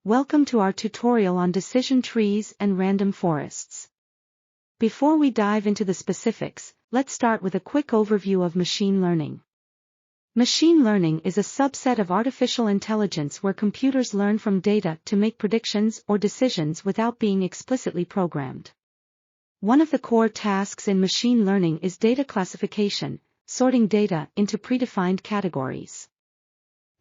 Welcome to our tutorial on decision trees and random forests. Before we dive into the specifics, let's start with a quick overview of machine learning. Machine learning is a subset of artificial intelligence where computers learn from data to make predictions or decisions without being explicitly programmed. One of the core tasks in machine learning is data classification, sorting data into predefined categories.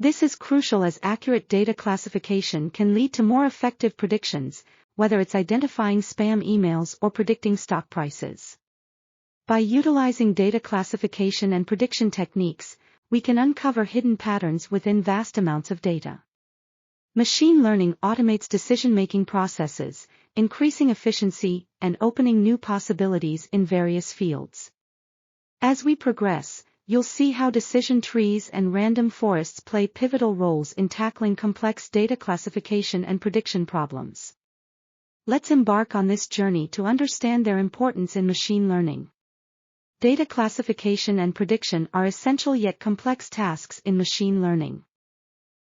This is crucial as accurate data classification can lead to more effective predictions, whether it's identifying spam emails or predicting stock prices. By utilizing data classification and prediction techniques, we can uncover hidden patterns within vast amounts of data. Machine learning automates decision-making processes, increasing efficiency and opening new possibilities in various fields. As we progress, you'll see how decision trees and random forests play pivotal roles in tackling complex data classification and prediction problems. Let's embark on this journey to understand their importance in machine learning. Data classification and prediction are essential yet complex tasks in machine learning.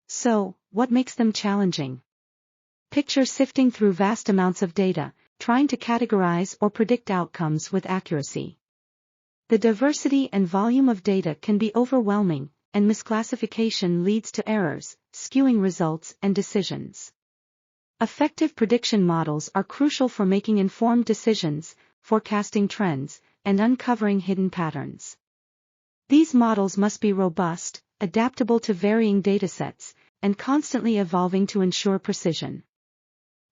So, what makes them challenging? Picture sifting through vast amounts of data, trying to categorize or predict outcomes with accuracy. The diversity and volume of data can be overwhelming, and misclassification leads to errors, skewing results and decisions. Effective prediction models are crucial for making informed decisions, forecasting trends, and uncovering hidden patterns. These models must be robust, adaptable to varying datasets, and constantly evolving to ensure precision.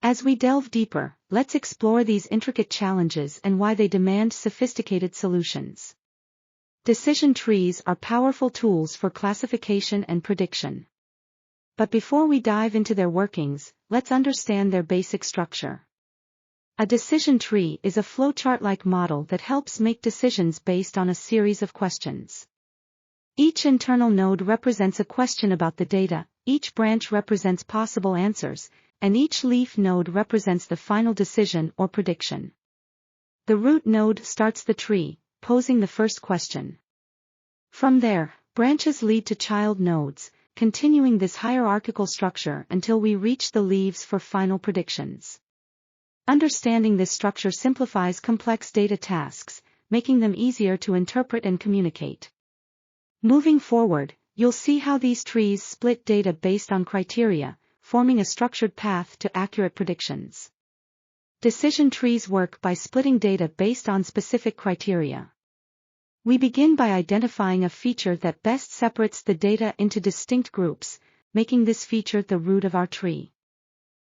As we delve deeper, let's explore these intricate challenges and why they demand sophisticated solutions. Decision trees are powerful tools for classification and prediction. But before we dive into their workings, let's understand their basic structure. A decision tree is a flowchart-like model that helps make decisions based on a series of questions. Each internal node represents a question about the data, each branch represents possible answers, and each leaf node represents the final decision or prediction. The root node starts the tree, posing the first question. From there, branches lead to child nodes, continuing this hierarchical structure until we reach the leaves for final predictions. Understanding this structure simplifies complex data tasks, making them easier to interpret and communicate. Moving forward, you'll see how these trees split data based on criteria, forming a structured path to accurate predictions. Decision trees work by splitting data based on specific criteria. We begin by identifying a feature that best separates the data into distinct groups, making this feature the root of our tree.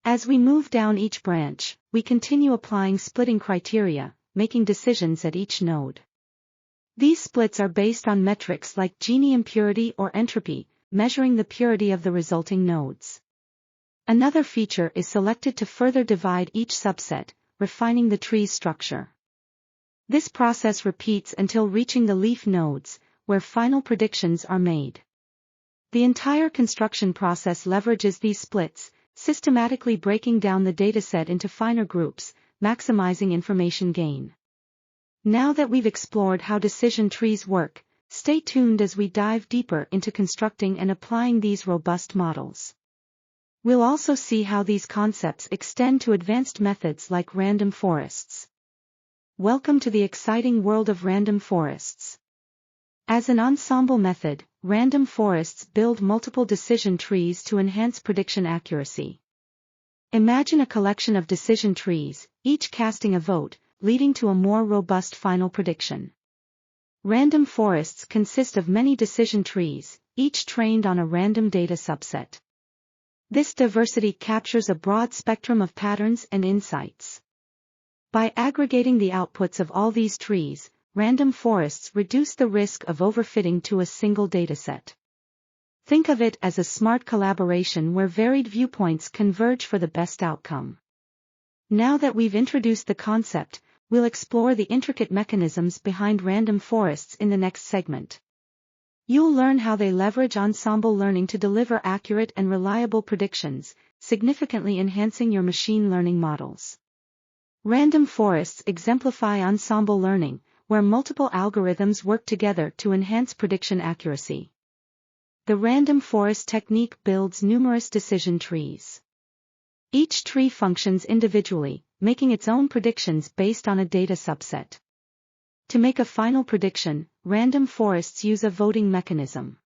As we move down each branch, we continue applying splitting criteria, making decisions at each node. These splits are based on metrics like Gini impurity or entropy, measuring the purity of the resulting nodes. Another feature is selected to further divide each subset, refining the tree's structure. This process repeats until reaching the leaf nodes, where final predictions are made. The entire construction process leverages these splits, systematically breaking down the dataset into finer groups, maximizing information gain. Now that we've explored how decision trees work, stay tuned as we dive deeper into constructing and applying these robust models. We'll also see how these concepts extend to advanced methods like random forests. Welcome to the exciting world of random forests. As an ensemble method, random forests build multiple decision trees to enhance prediction accuracy. Imagine a collection of decision trees, each casting a vote, leading to a more robust final prediction. Random forests consist of many decision trees, each trained on a random data subset. This diversity captures a broad spectrum of patterns and insights. By aggregating the outputs of all these trees, random forests reduce the risk of overfitting to a single dataset. Think of it as a smart collaboration where varied viewpoints converge for the best outcome. Now that we've introduced the concept, we'll explore the intricate mechanisms behind random forests in the next segment. You'll learn how they leverage ensemble learning to deliver accurate and reliable predictions, significantly enhancing your machine learning models. Random forests exemplify ensemble learning, where multiple algorithms work together to enhance prediction accuracy. The random forest technique builds numerous decision trees. Each tree functions individually, making its own predictions based on a data subset. To make a final prediction, random forests use a voting mechanism.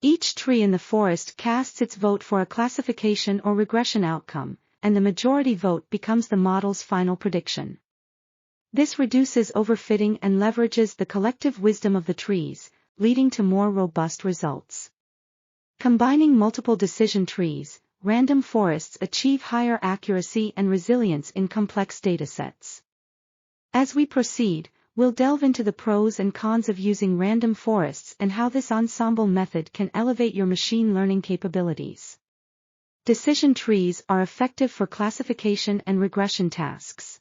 Each tree in the forest casts its vote for a classification or regression outcome, and the majority vote becomes the model's final prediction. This reduces overfitting and leverages the collective wisdom of the trees, leading to more robust results. Combining multiple decision trees, random forests achieve higher accuracy and resilience in complex datasets. As we proceed, we'll delve into the pros and cons of using random forests and how this ensemble method can elevate your machine learning capabilities. Decision trees are effective for classification and regression tasks.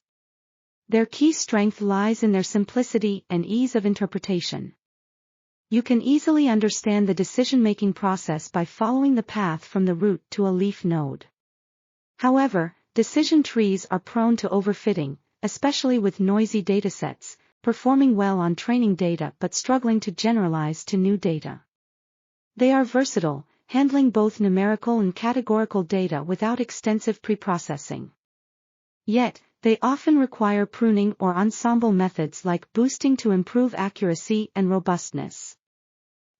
Their key strength lies in their simplicity and ease of interpretation. You can easily understand the decision-making process by following the path from the root to a leaf node. However, decision trees are prone to overfitting, especially with noisy datasets, performing well on training data but struggling to generalize to new data. They are versatile, handling both numerical and categorical data without extensive preprocessing. Yet, they often require pruning or ensemble methods like boosting to improve accuracy and robustness.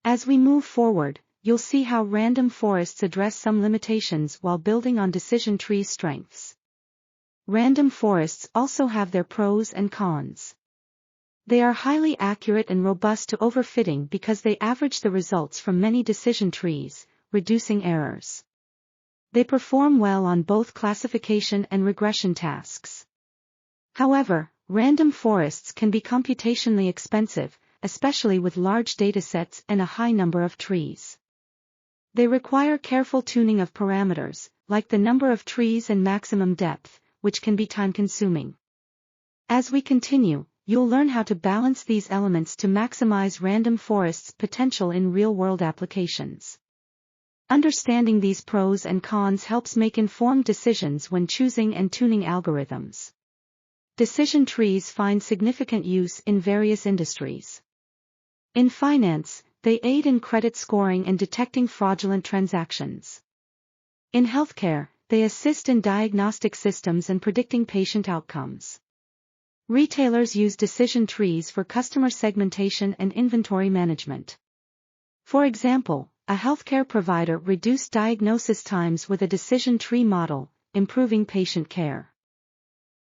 As we move forward, you'll see how random forests address some limitations while building on decision trees' strengths. Random forests also have their pros and cons. They are highly accurate and robust to overfitting because they average the results from many decision trees, reducing errors. They perform well on both classification and regression tasks. However, random forests can be computationally expensive, especially with large datasets and a high number of trees. They require careful tuning of parameters, like the number of trees and maximum depth, which can be time-consuming. As we continue, you'll learn how to balance these elements to maximize random forests' potential in real-world applications. Understanding these pros and cons helps make informed decisions when choosing and tuning algorithms. Decision trees find significant use in various industries. In finance, they aid in credit scoring and detecting fraudulent transactions. In healthcare, they assist in diagnostic systems and predicting patient outcomes. Retailers use decision trees for customer segmentation and inventory management. For example, a healthcare provider reduced diagnosis times with a decision tree model, improving patient care.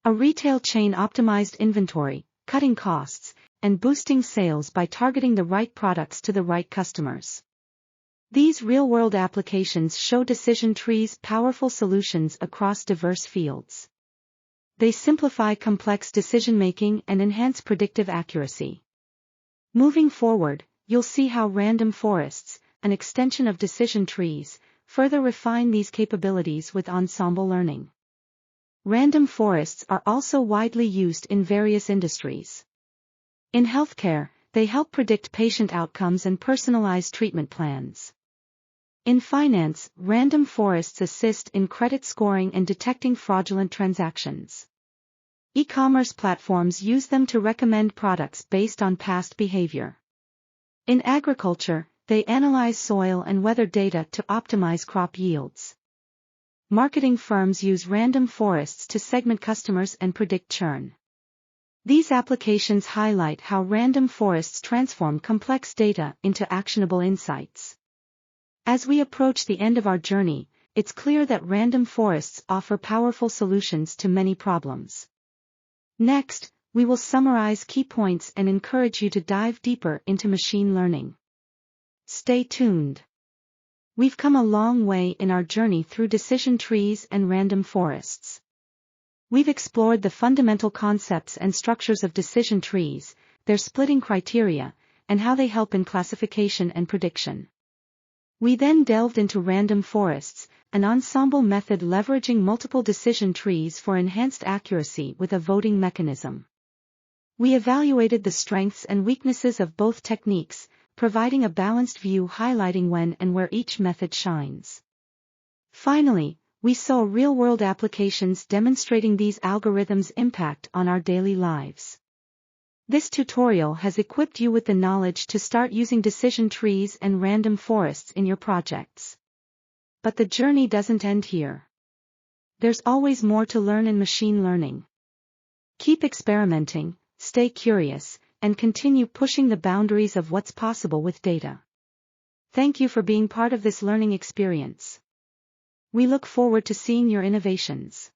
A retail chain optimized inventory, cutting costs, and boosting sales by targeting the right products to the right customers. These real-world applications show decision trees' powerful solutions across diverse fields. They simplify complex decision-making and enhance predictive accuracy. Moving forward, you'll see how random forests, an extension of decision trees, further refine these capabilities with ensemble learning. Random forests are also widely used in various industries. In healthcare, they help predict patient outcomes and personalize treatment plans. In finance, random forests assist in credit scoring and detecting fraudulent transactions. E-commerce platforms use them to recommend products based on past behavior. In agriculture, they analyze soil and weather data to optimize crop yields. Marketing firms use random forests to segment customers and predict churn. These applications highlight how random forests transform complex data into actionable insights. As we approach the end of our journey, it's clear that random forests offer powerful solutions to many problems. Next, we will summarize key points and encourage you to dive deeper into machine learning. Stay tuned. We've come a long way in our journey through decision trees and random forests. We've explored the fundamental concepts and structures of decision trees, their splitting criteria, and how they help in classification and prediction. We then delved into random forests, an ensemble method leveraging multiple decision trees for enhanced accuracy with a voting mechanism. We evaluated the strengths and weaknesses of both techniques, providing a balanced view highlighting when and where each method shines. Finally, we saw real-world applications demonstrating these algorithms' impact on our daily lives. This tutorial has equipped you with the knowledge to start using decision trees and random forests in your projects. But the journey doesn't end here. There's always more to learn in machine learning. Keep experimenting, stay curious, and continue pushing the boundaries of what's possible with data. Thank you for being part of this learning experience. We look forward to seeing your innovations.